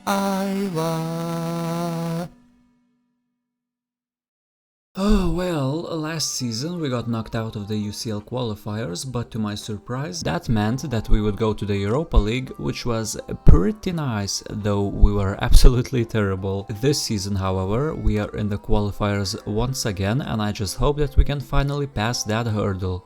Aiva. Oh well, last season we got knocked out of the UCL qualifiers, but to my surprise, that meant that we would go to the Europa League, which was pretty nice, though we were absolutely terrible. This season, however, we are in the qualifiers once again, and I just hope that we can finally pass that hurdle.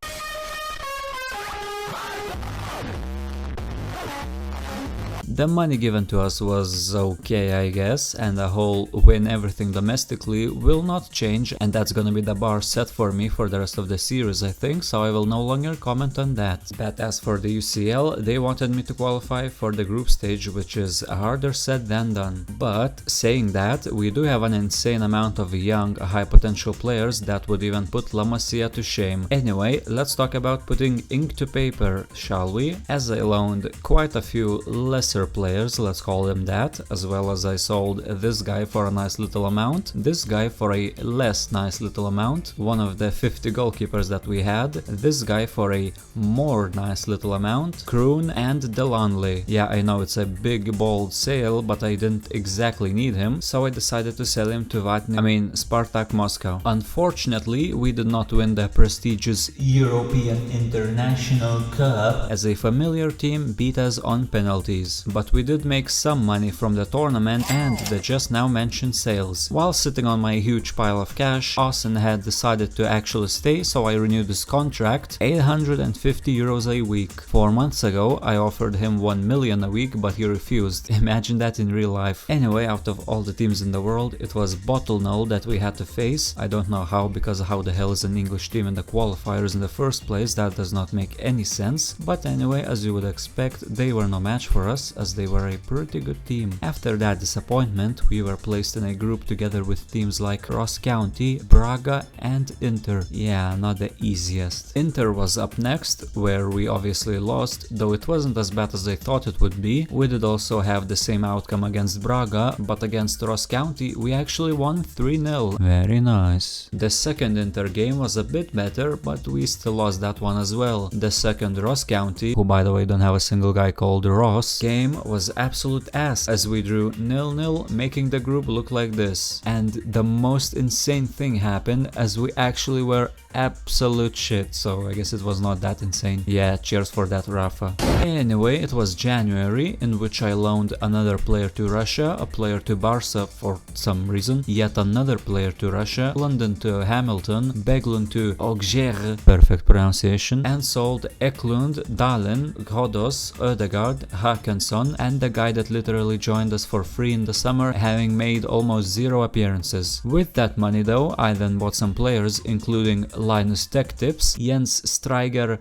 The money given to us was okay, I guess, and the whole win everything domestically will not change, and that's gonna be the bar set for me for the rest of the series, I think, so I will no longer comment on that. But as for the UCL, they wanted me to qualify for the group stage, which is harder said than done. But saying that, we do have an insane amount of young, high potential players that would even put La Masia to shame. Anyway, let's talk about putting ink to paper, shall we? As I loaned quite a few lesser players, let's call them that, as well as I sold this guy for a nice little amount, this guy for a less nice little amount, one of the 50 goalkeepers that we had, this guy for a more nice little amount, Kroon and Delanley. Yeah, I know it's a big bold sale, but I didn't exactly need him, so I decided to sell him to Spartak Moscow. Unfortunately, we did not win the prestigious European International Cup, as a familiar team beat us on penalties. But we did make some money from the tournament and the just now mentioned sales. While sitting on my huge pile of cash, Austin had decided to actually stay, so I renewed his contract, 850 euros a week. 4 months ago I offered him 1 million a week, but he refused. Imagine that in real life. Anyway, out of all the teams in the world, it was Bottle that we had to face. I don't know how, because how the hell is an English team in the qualifiers in the first place? That does not make any sense. But anyway, as you would expect, they were no match for us, as they were a pretty good team. After that disappointment, we were placed in a group together with teams like Ross County, Braga and Inter. Yeah, not the easiest. Inter was up next, where we obviously lost, though it wasn't as bad as I thought it would be. We did also have the same outcome against Braga, but against Ross County we actually won 3-0. Very nice. The second Inter game was a bit better, but we still lost that one as well. The second Ross County, who by the way don't have a single guy called Ross, game was absolute ass, as we drew 0-0, making the group look like this. And the most insane thing happened, as we actually were absolute shit, so I guess it was not that insane. Yeah, cheers for that, Rafa. Anyway, it was January, in which I loaned another player to Russia, a player to Barca for some reason, yet another player to Russia, London to Hamilton, Beglund to Auxerre, perfect pronunciation, and sold Eklund, Dalen, Ghodos, Ödegaard, Haakenson, and the guy that literally joined us for free in the summer, having made almost 0 appearances. With that money though, I then bought some players, including Linus Tech Tips, Jens Stryger,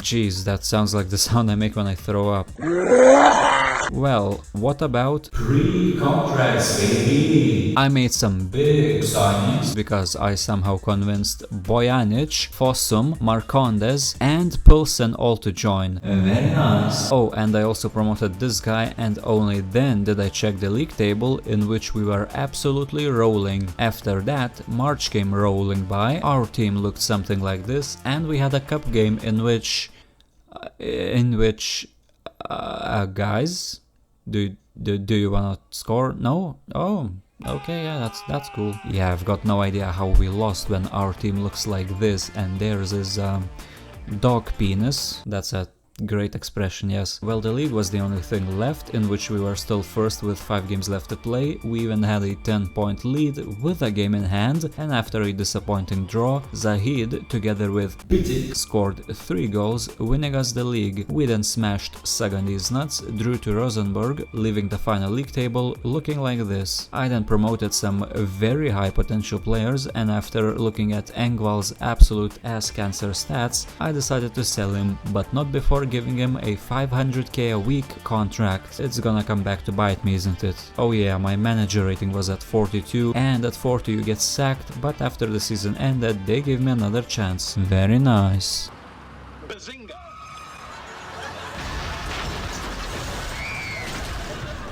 jeez, that sounds like the sound I make when I throw up. Well, what about pre-contracts, baby? I made some big signings because I somehow convinced Bojanic, Fossum, Marcondes and Pilsen all to join. Very nice. Oh, and I also promoted this guy, and only then did I check the league table, in which we were absolutely rolling. After that, March came rolling by, our team looked something like this, and we had a cup game in which guys, do you wanna score? No? Oh, okay, yeah, that's cool. Yeah, I've got no idea how we lost when our team looks like this and theirs is dog penis. That's a great expression, yes. Well, the league was the only thing left, in which we were still first with 5 games left to play. We even had a 10-point lead with a game in hand, and after a disappointing draw, Zahid, together with Pitik, scored 3 goals, winning us the league. We then smashed Sagandi's nuts, drew to Rosenborg, leaving the final league table looking like this. I then promoted some very high potential players, and after looking at Engvall's absolute ass cancer stats, I decided to sell him, but not before giving him a 500k a week contract. It's gonna come back to bite me, isn't it? Oh yeah, my manager rating was at 42, and at 40 you get sacked, but after the season ended they gave me another chance. Very nice.